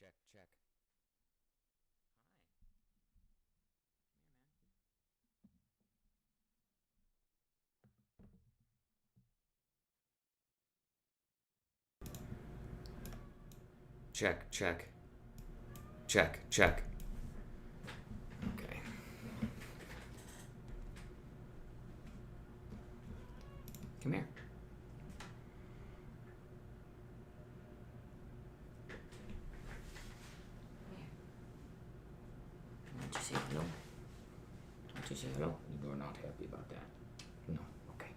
Check, check. Hi. Check, check. Check, check. Okay. Come here. Why don't you say hello? Don't you say hello? You're not happy about that. No. Okay.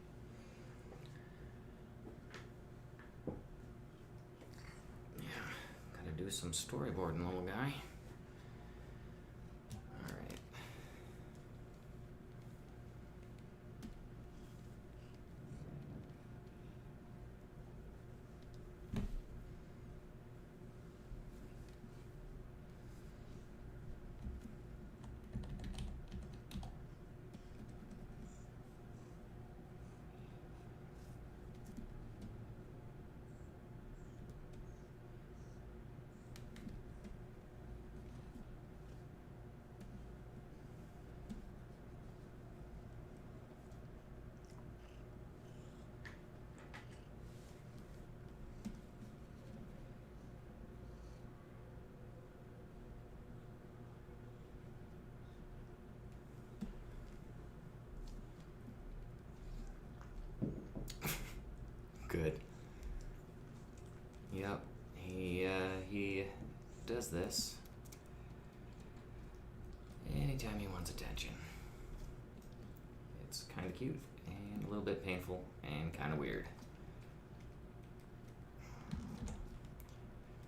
Yeah. Gotta do some storyboarding, little guy. Alright. Good. Yep. He does this anytime he wants attention. It's kind of cute and a little bit painful and kind of weird.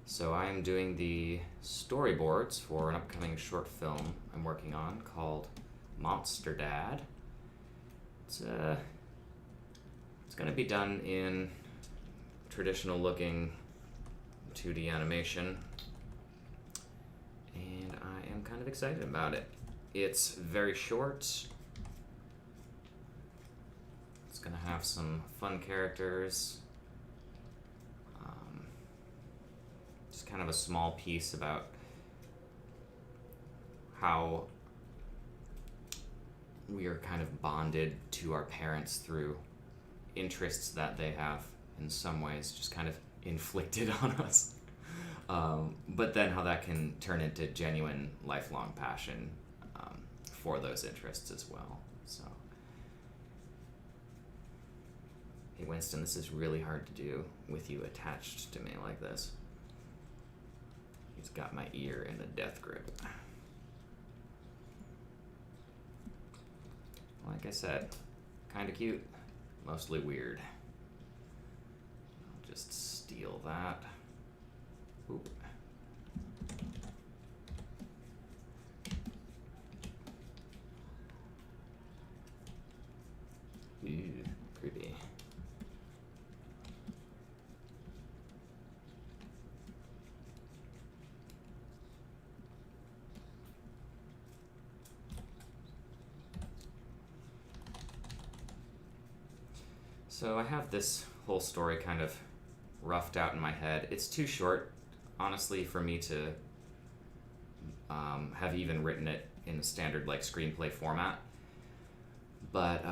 So I am doing the storyboards for an upcoming short film I'm working on called Monster Dad. It's going to be done in traditional looking 2D animation, and I am kind of excited about it. It's very short. It's going to have some fun characters. Just kind of a small piece about how we are kind of bonded to our parents through interests that they have in some ways just kind of inflicted on us. But then how that can turn into genuine lifelong passion for those interests as well. So, hey Winston, this is really hard to do with you attached to me like this. He's got my ear in the death grip. Like I said, kind of cute, mostly weird. I'll just steal that. Oop. Ew, creepy. So I have this whole story kind of roughed out in my head. It's too short, honestly, for me to have even written it in a standard like screenplay format. But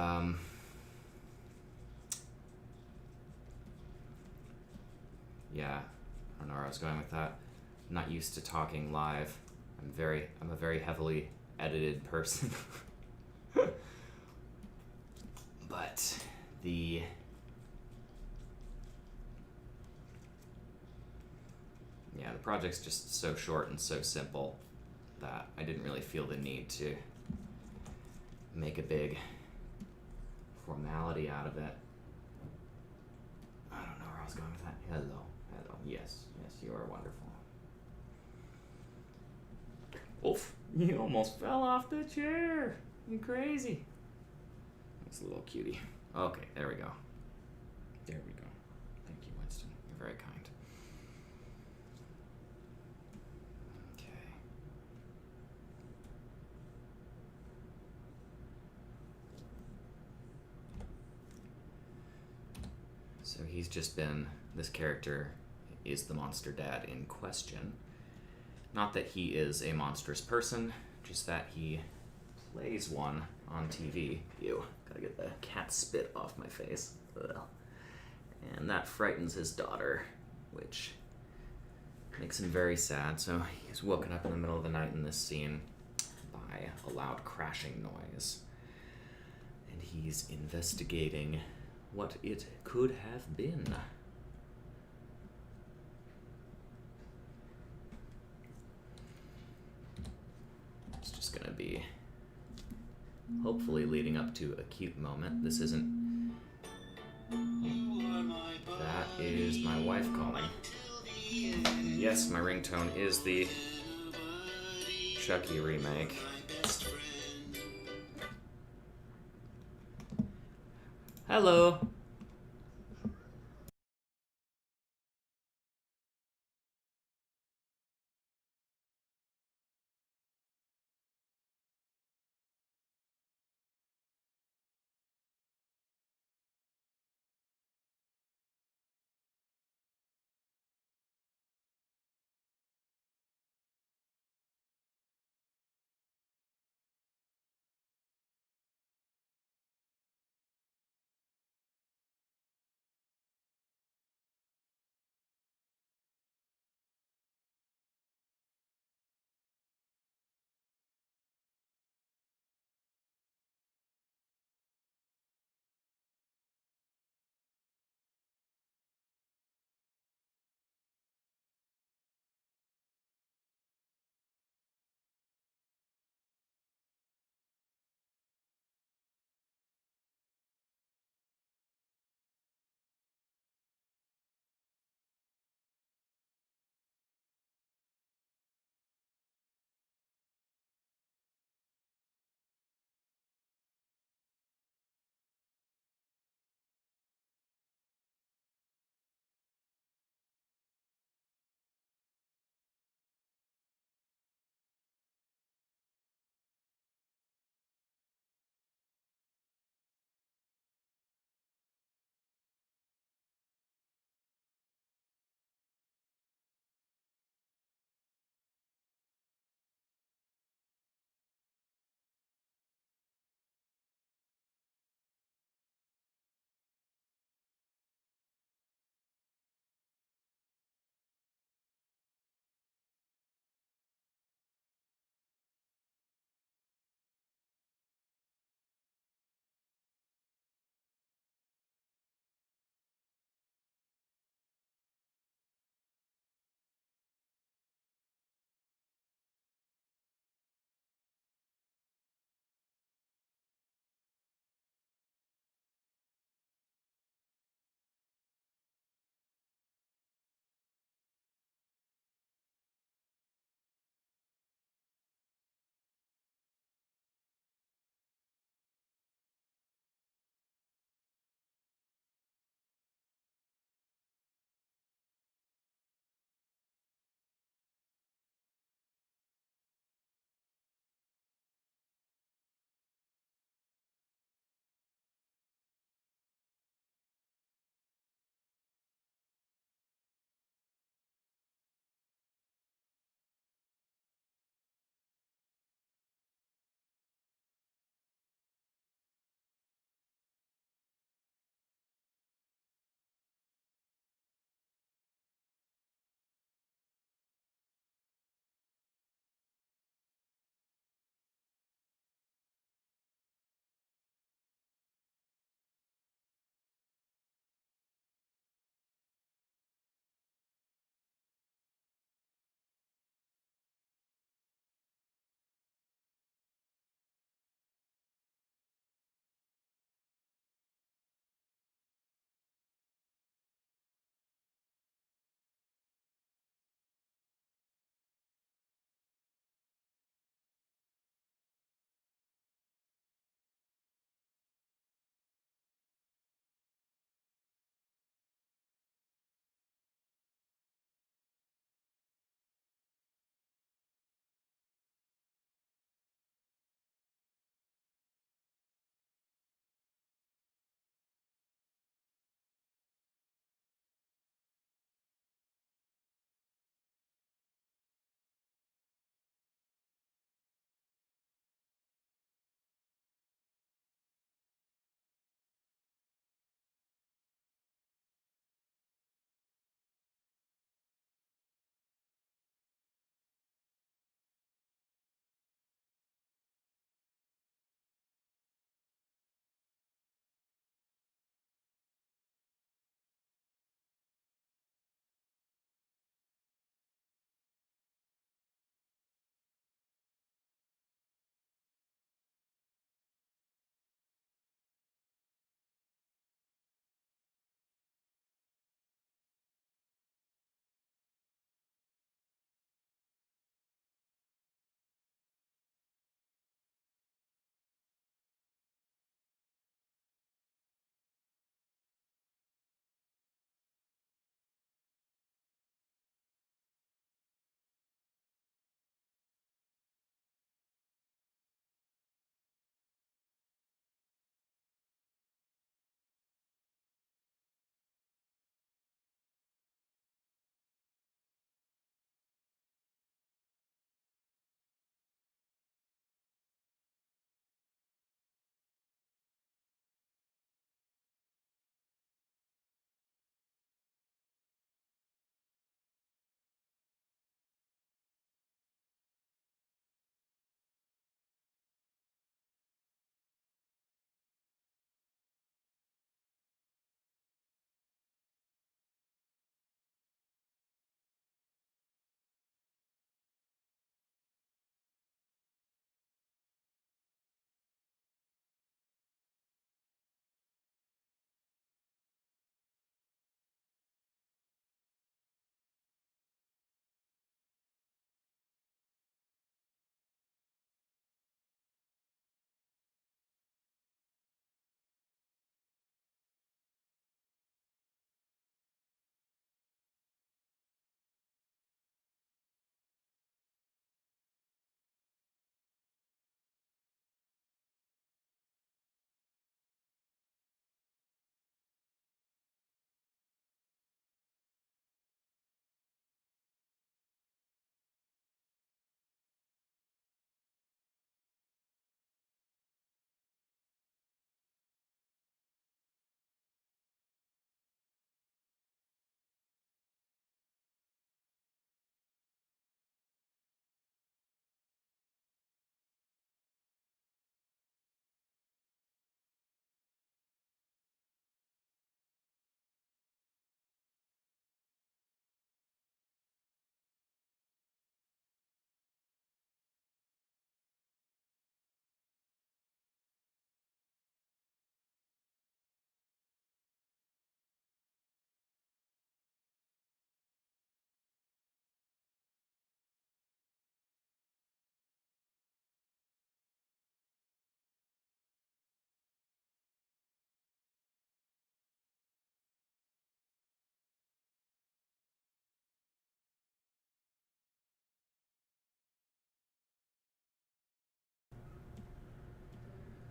yeah, I don't know where I was going with that. I'm not used to talking live. I'm a very heavily edited person. But the yeah, the project's just so short and so simple that I didn't really feel the need to make a big formality out of it. I don't know where I was going with that. Hello, hello. Yes, yes, you are wonderful. Oof, you almost fell off the chair. You crazy. That's a little cutie. Okay, there we go. There we go. Thank you, Winston. You're very kind. Okay. So he's just been, this character is the monster dad in question, Not that he is a monstrous person, just that he plays one on TV. Ew, gotta get the cat spit off my face. Ugh. And that frightens his daughter, which makes him very sad. So he's woken up in the middle of the night in this scene by a loud crashing noise. And he's investigating what it could have been. It's just gonna be hopefully leading up to a cute moment. This isn't... That is my wife calling. Yes, my ringtone is the Chucky remake. Hello.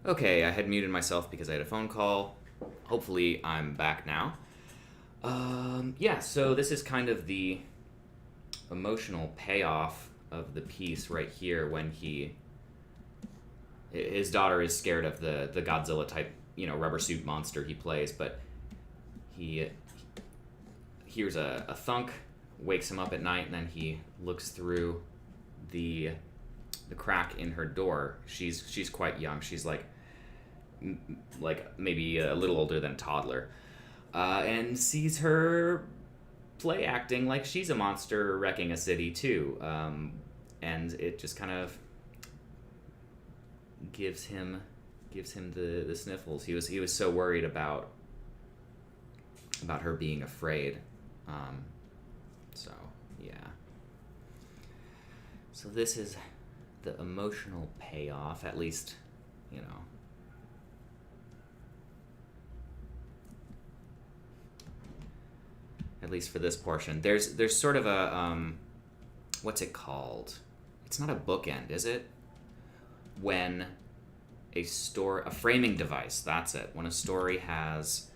Okay, I had muted myself because I had a phone call. Hopefully, I'm back now. Yeah, so this is kind of the emotional payoff of the piece right here when his daughter is scared of the Godzilla type, rubber suit monster he plays, but he hears a thunk, wakes him up at night, and then he looks through the crack in her door. She's quite young. She's like maybe a little older than a toddler, and sees her play acting like she's a monster wrecking a city too, and it just kind of gives him the sniffles. He was so worried about her being afraid. So yeah. So this is the emotional payoff, at least, at least for this portion. There's sort of a what's it called? It's not a bookend, is it? When a framing device, that's it. When a story has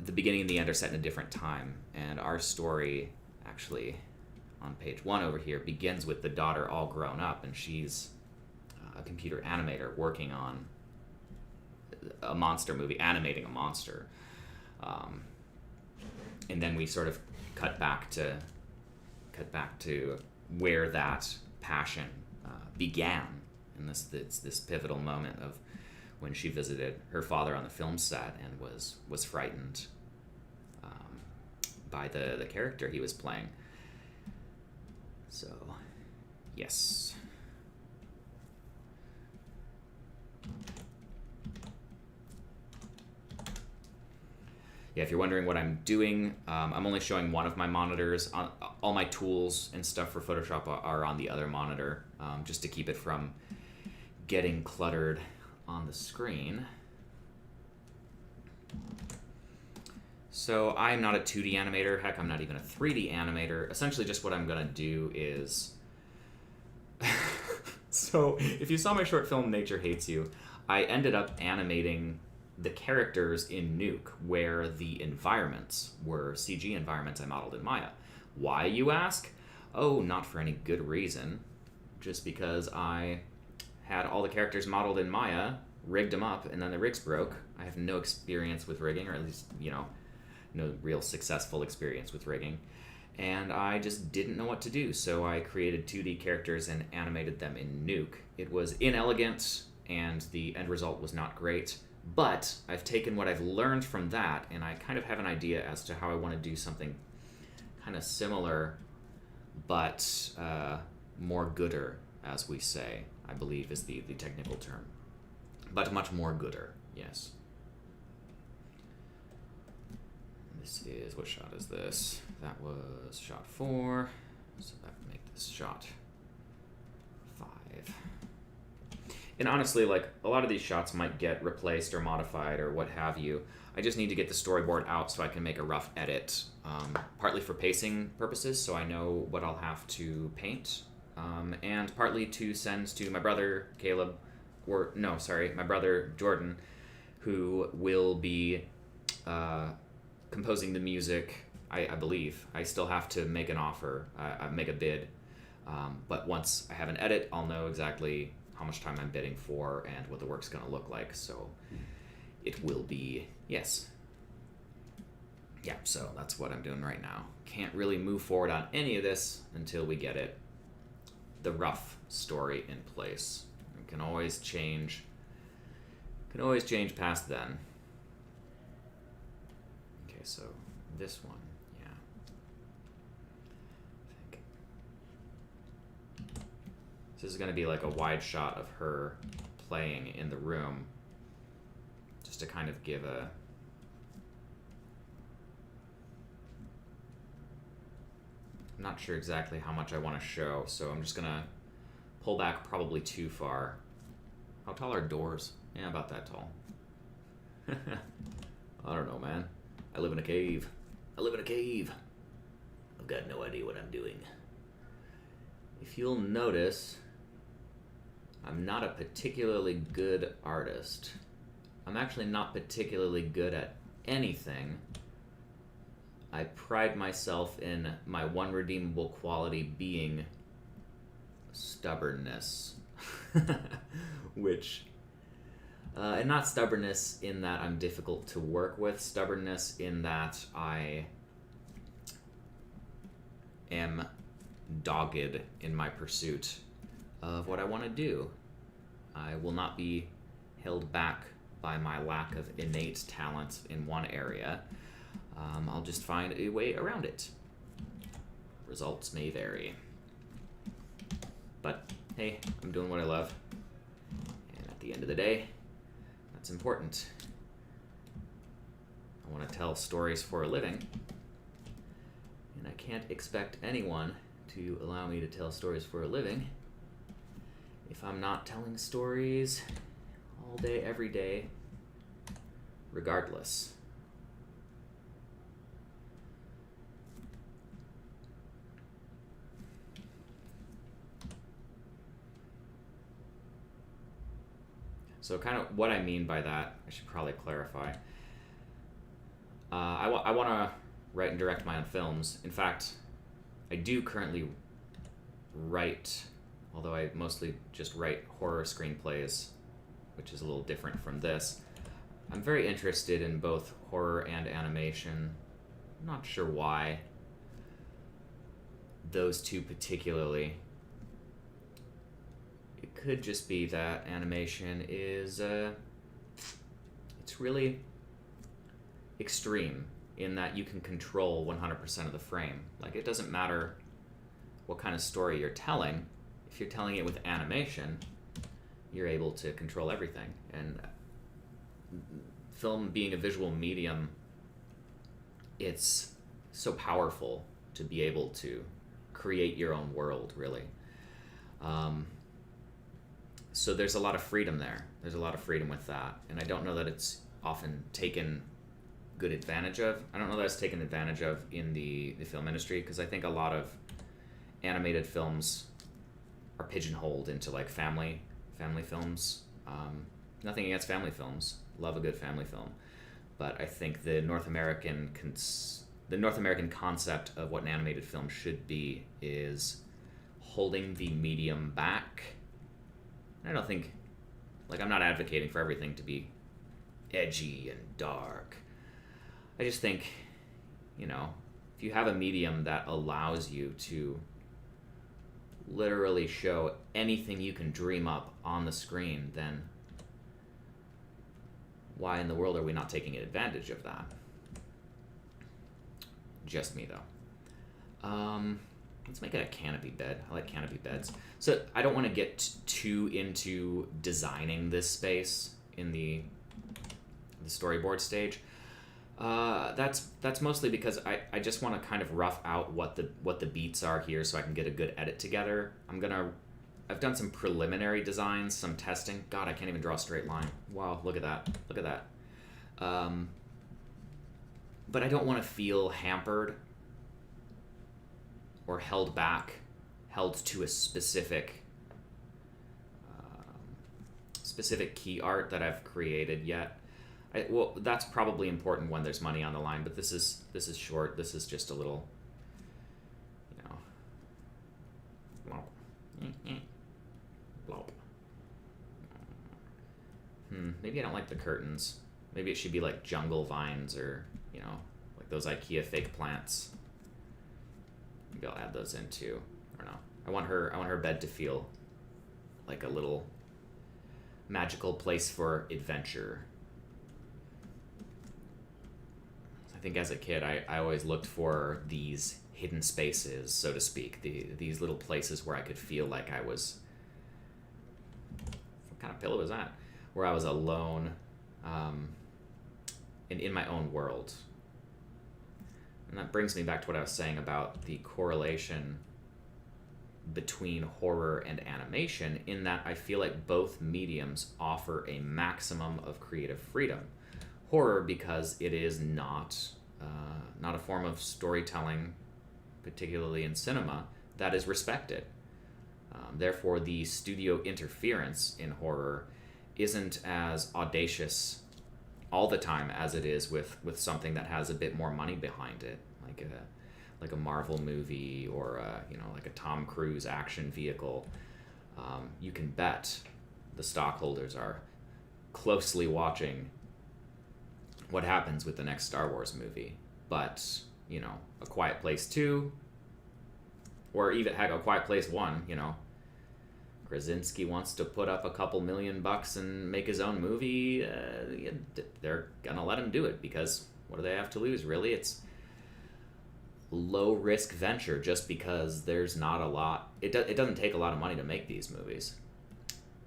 the beginning and the end are set in a different time, and our story actually on page 1 over here begins with the daughter all grown up, and she's a computer animator working on a monster movie, animating a monster. And then we sort of cut back to where that passion began, in this pivotal moment of when she visited her father on the film set and was frightened by the character he was playing. So, yes. Yeah, if you're wondering what I'm doing, I'm only showing one of my monitors. All my tools and stuff for Photoshop are on the other monitor, just to keep it from getting cluttered on the screen. So I'm not a 2D animator. Heck, I'm not even a 3D animator. Essentially, just what I'm going to do is... So, if you saw my short film, Nature Hates You, I ended up animating the characters in Nuke, where the environments were CG environments I modeled in Maya. Why, you ask? Oh, not for any good reason. Just because I had all the characters modeled in Maya, rigged them up, and then the rigs broke. I have no experience with rigging, or at least, no real successful experience with rigging. And I just didn't know what to do, so I created 2D characters and animated them in Nuke. It was inelegant, and the end result was not great, but I've taken what I've learned from that, and I kind of have an idea as to how I want to do something kind of similar, but more gooder, as we say, I believe is the technical term. But much more gooder, yes. This is, what shot is this? That was shot 4, so that would make this shot 5. And honestly, like, a lot of these shots might get replaced or modified or what have you. I just need to get the storyboard out so I can make a rough edit, partly for pacing purposes, so I know what I'll have to paint, and partly to send to my brother Caleb, my brother Jordan, who will be composing the music, I believe. I still have to make an offer, make a bid, but once I have an edit, I'll know exactly how much time I'm bidding for and what the work's going to look like, so it will be, yes. Yeah, so that's what I'm doing right now. Can't really move forward on any of this until we get the rough story in place. It can always change past then. Okay, so this one, yeah. I think this is going to be like a wide shot of her playing in the room, just to kind of give a... I'm not sure exactly how much I want to show, so I'm just going to pull back probably too far. How tall are doors? Yeah, about that tall. I don't know, man. I live in a cave. I've got no idea what I'm doing. If you'll notice, I'm not a particularly good artist. I'm actually not particularly good at anything. I pride myself in my one redeemable quality being stubbornness. Which, and not stubbornness in that I'm difficult to work with, stubbornness in that I am dogged in my pursuit of what I want to do. I will not be held back by my lack of innate talent in one area. I'll just find a way around it. Results may vary. But hey, I'm doing what I love. And at the end of the day, that's important. I want to tell stories for a living. And I can't expect anyone to allow me to tell stories for a living if I'm not telling stories all day, every day, regardless. So kind of what I mean by that, I should probably clarify. I want to write and direct my own films. In fact, I do currently write, although I mostly just write horror screenplays, which is a little different from this. I'm very interested in both horror and animation. I'm not sure why. Those two particularly. It could just be that animation is, it's really extreme in that you can control 100% of the frame. Like, it doesn't matter what kind of story you're telling. If you're telling it with animation, you're able to control everything. And film being a visual medium, it's so powerful to be able to create your own world, really. So there's a lot of freedom there. There's a lot of freedom with that. And I don't know that it's often taken good advantage of. I don't know that it's taken advantage of in the film industry, because I think a lot of animated films are pigeonholed into like family films. Nothing against family films. Love a good family film. But I think the North American concept of what an animated film should be is holding the medium back. I don't think, like, I'm not advocating for everything to be edgy and dark. I just think, if you have a medium that allows you to literally show anything you can dream up on the screen, then why in the world are we not taking advantage of that? Just me, though. Let's make it a canopy bed. I like canopy beds. So I don't want to get too into designing this space in the storyboard stage. That's mostly because I just want to kind of rough out what the beats are here so I can get a good edit together. I've done some preliminary designs, some testing. God, I can't even draw a straight line. Wow, look at that. Look at that. But I don't want to feel hampered or held back, held to a specific key art that I've created yet. Well, that's probably important when there's money on the line, but this is short. This is just a little, maybe I don't like the curtains. Maybe it should be like jungle vines or, like those IKEA fake plants. Maybe I'll add those in too. I don't know. I want her bed to feel like a little magical place for adventure. I think as a kid, I always looked for these hidden spaces, so to speak, these little places where I could feel like I was... What kind of pillow is that? Where I was alone and in my own world. And that brings me back to what I was saying about the correlation between horror and animation, in that I feel like both mediums offer a maximum of creative freedom. Horror, because it is not a form of storytelling, particularly in cinema, that is respected. Therefore, the studio interference in horror isn't as audacious all the time as it is with something that has a bit more money behind it, like a Marvel movie or like a Tom Cruise action vehicle. You can bet the stockholders are closely watching what happens with the next Star Wars movie. But, A Quiet Place 2, or even, heck, A Quiet Place 1, Krasinski wants to put up a couple $1,000,000 and make his own movie, they're gonna let him do it, because what do they have to lose, really? It's low-risk venture, just because there's not a lot... It doesn't take a lot of money to make these movies.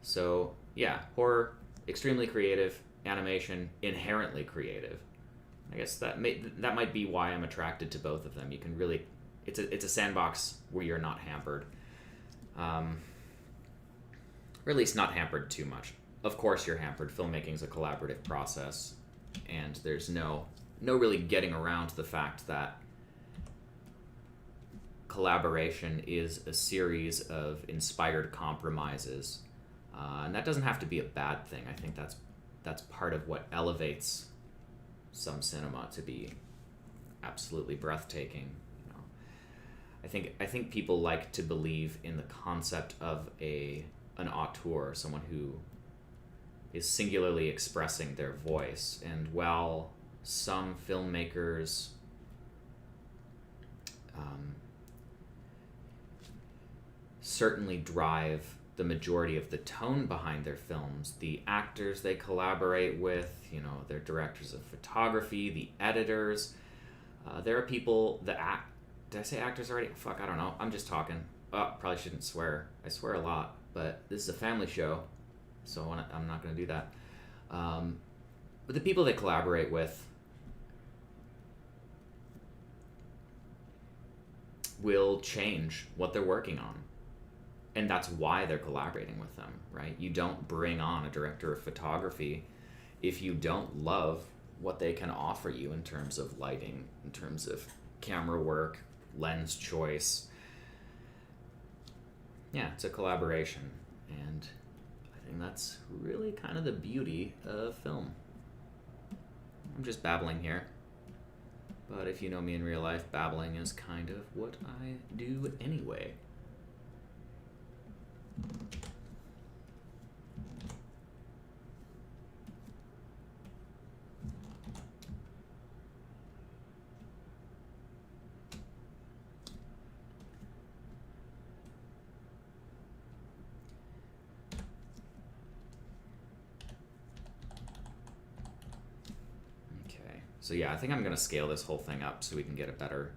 So, yeah, horror, extremely creative, animation, inherently creative. I guess that might be why I'm attracted to both of them. You can really... It's a sandbox where you're not hampered. Or at least not hampered too much. Of course you're hampered. Filmmaking's a collaborative process, and there's no really getting around the fact that collaboration is a series of inspired compromises. And that doesn't have to be a bad thing. I think that's part of what elevates some cinema to be absolutely breathtaking. I think people like to believe in the concept of an auteur, someone who is singularly expressing their voice. And while some filmmakers certainly drive the majority of the tone behind their films, the actors they collaborate with, their directors of photography, the editors, there are people that did I say actors already? Fuck, I don't know. I'm just talking. Oh, probably shouldn't swear. I swear a lot, but this is a family show, so I'm not going to do that. But the people they collaborate with will change what they're working on. And that's why they're collaborating with them, right? You don't bring on a director of photography if you don't love what they can offer you in terms of lighting, in terms of camera work, lens choice. Yeah, it's a collaboration, and I think that's really kind of the beauty of film. I'm just babbling here, but if you know me in real life, babbling is kind of what I do anyway. So yeah, I think I'm going to scale this whole thing up so we can get a better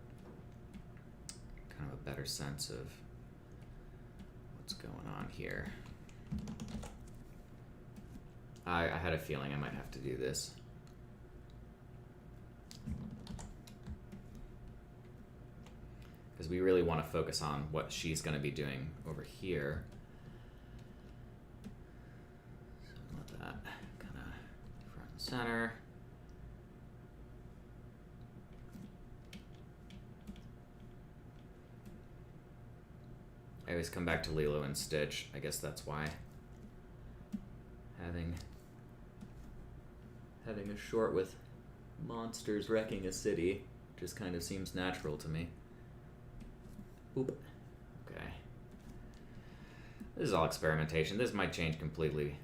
sense of what's going on here. I had a feeling I might have to do this. Because we really want to focus on what she's going to be doing over here. So let that kind of front and center. I always come back to Lilo and Stitch. I guess that's why. Having a short with monsters wrecking a city just kind of seems natural to me. Oop. Okay. This is all experimentation. This might change completely,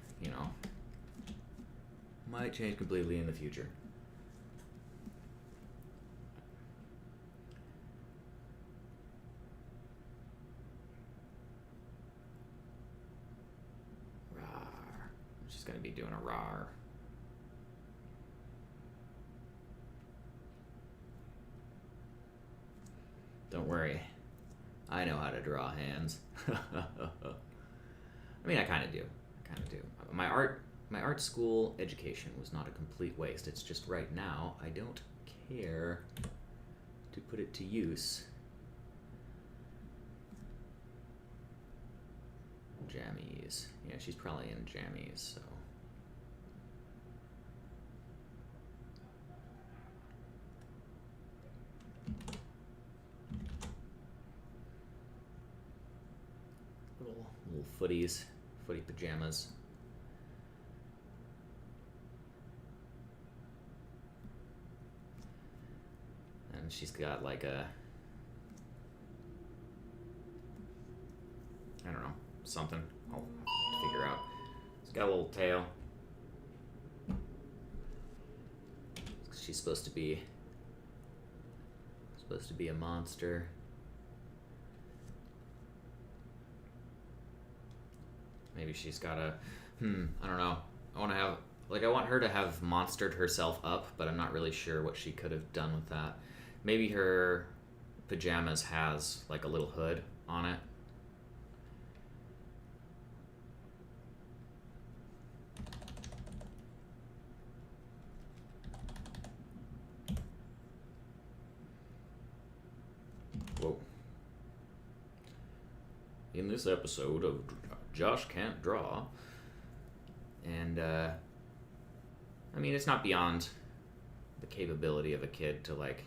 Might change completely in the future. Going to be doing a rawr. Don't worry, I know how to draw hands. I mean, I kind of do. My art school education was not a complete waste. It's just right now I don't care to put it to use. Jammies. Yeah, she's probably in jammies, so. little footies, footy pajamas. And she's got like a, I don't know, something. I'll have to figure out. It's got a little tail. She's supposed to be a monster. Maybe she's got a, I don't know. I want her to have monstered herself up, but I'm not really sure what she could have done with that. Maybe her pajamas has like a little hood on it. Whoa. In this episode of Josh Can't Draw, and I mean, it's not beyond the capability of a kid to, like,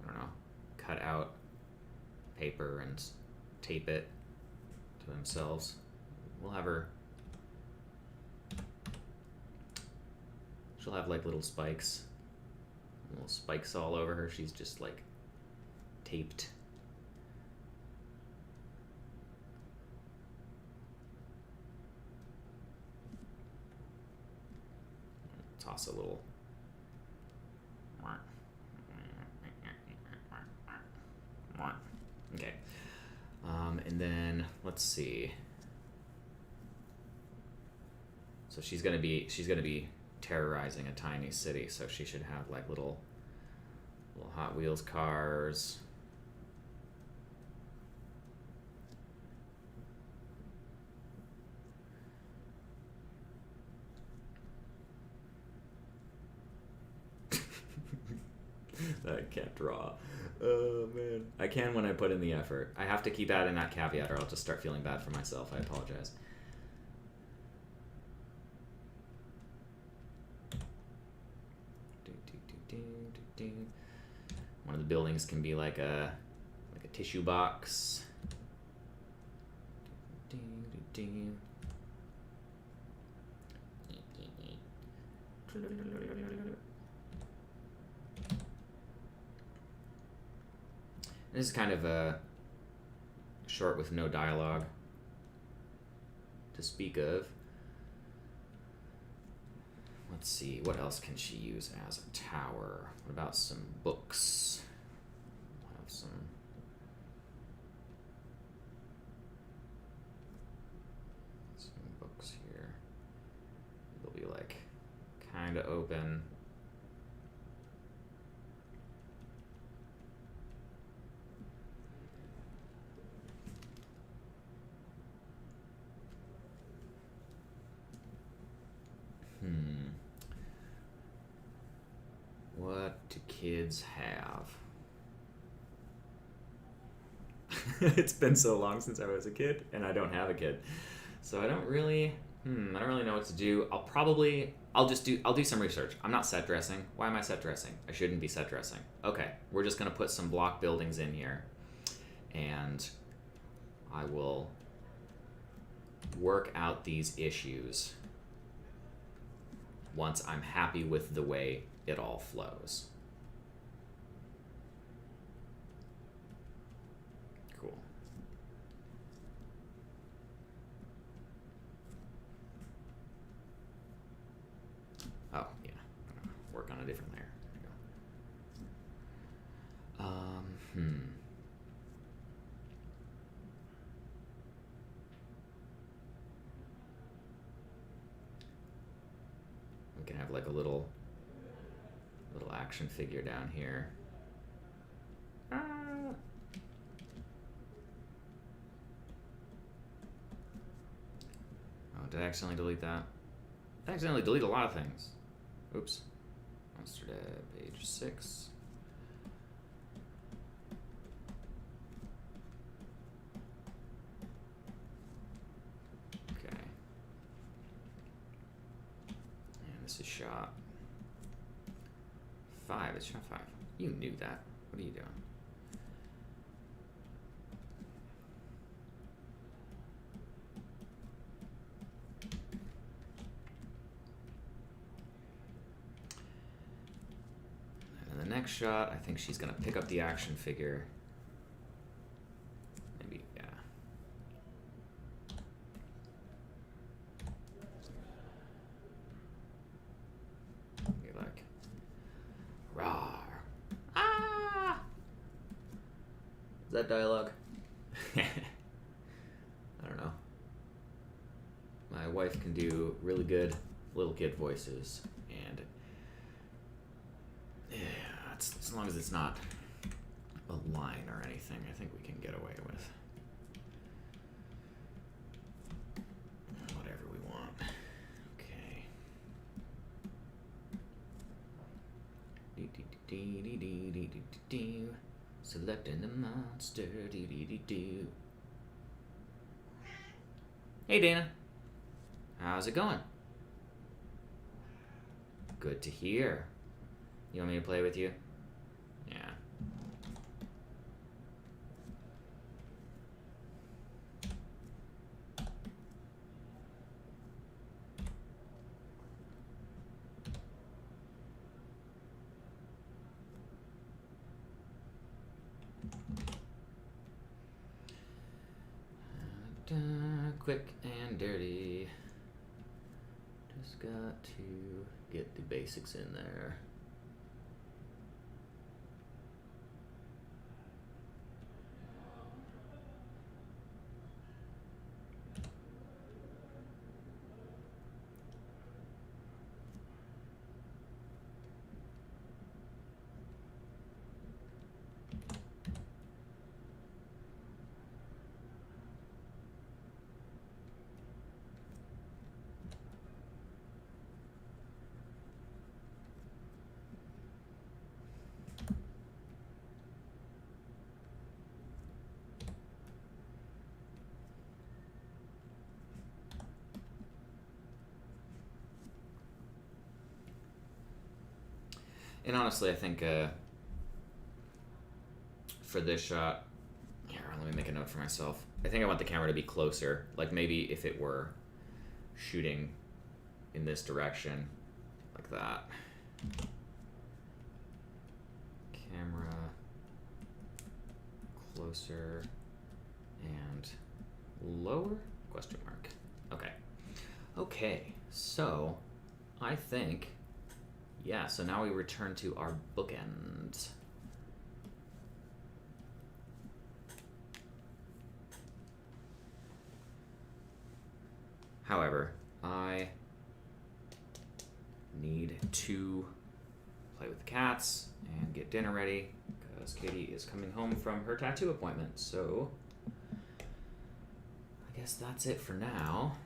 I don't know, cut out paper and tape it to themselves. We'll have her, she'll have like little spikes all over her. She's just like taped. Toss a little. Okay. And then let's see. So she's gonna be terrorizing a tiny city. So she should have like little Hot Wheels cars. I can't draw. Oh man. I can when I put in the effort. I have to keep adding that caveat or I'll just start feeling bad for myself. I apologize. One of the buildings can be like a tissue box. This is kind of a short with no dialogue to speak of. Let's see, what else can she use as a tower? What about some books? We'll have some books here. They'll be like kind of open. What do kids have? It's been so long since I was a kid, and I don't have a kid, so I don't really know what to do. I'll do some research. I'm not set dressing. Why am I set dressing? I shouldn't be set dressing. Okay, we're just gonna put some block buildings in here, and I will work out these issues once I'm happy with the way it all flows. Cool. Oh, yeah. Work on a different layer. There we go. We can have like a little action figure down here. Oh, did I accidentally delete that? I accidentally delete a lot of things. Oops. Monster Dad, page 6. Okay. And this is shot 5. It's shot 5. You knew that. What are you doing? next shot, I think she's gonna pick up the action figure. Maybe, yeah. You're like, rawr. Ah! Is that dialogue? I don't know. My wife can do really good little kid voices, and yeah, as long as it's not a line or anything, I think we can get away with whatever we want. Okay. Selecting the monster. Hey, Dana. How's it going? Good to hear. You want me to play with you? Yeah. Quick and dirty. Just got to get the basics in there. And honestly, I think for this shot, here, let me make a note for myself. I think I want the camera to be closer. Like maybe if it were shooting in this direction, like that. Camera closer and lower? Question mark. Okay. Okay, so I think, yeah, so now we return to our bookends. However, I need to play with the cats and get dinner ready because Katie is coming home from her tattoo appointment. So I guess that's it for now.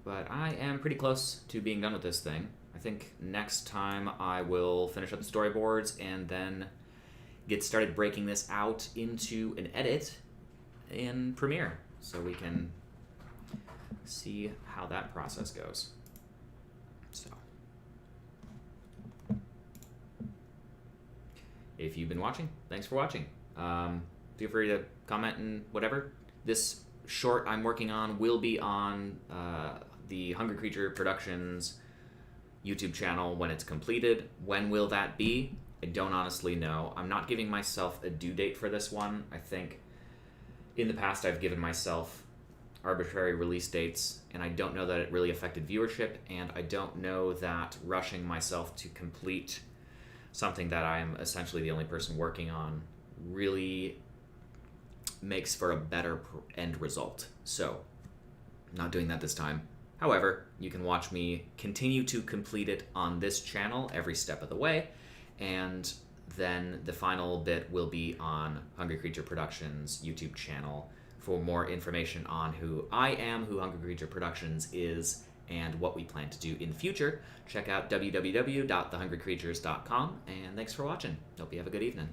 But I am pretty close to being done with this thing. I think next time I will finish up the storyboards and then get started breaking this out into an edit in Premiere so we can see how that process goes. So, if you've been watching, thanks for watching. Feel free to comment and whatever. This short I'm working on will be on the Hungry Creature Productions YouTube channel when it's completed. When will that be? I don't honestly know. I'm not giving myself a due date for this one. I think in the past I've given myself arbitrary release dates, and I don't know that it really affected viewership, and I don't know that rushing myself to complete something that I am essentially the only person working on really makes for a better end result. So, not doing that this time. However, you can watch me continue to complete it on this channel every step of the way, and then the final bit will be on Hungry Creature Productions YouTube channel. For more information on who I am, who Hungry Creature Productions is, and what we plan to do in the future, check out www.thehungrycreatures.com, and thanks for watching. Hope you have a good evening.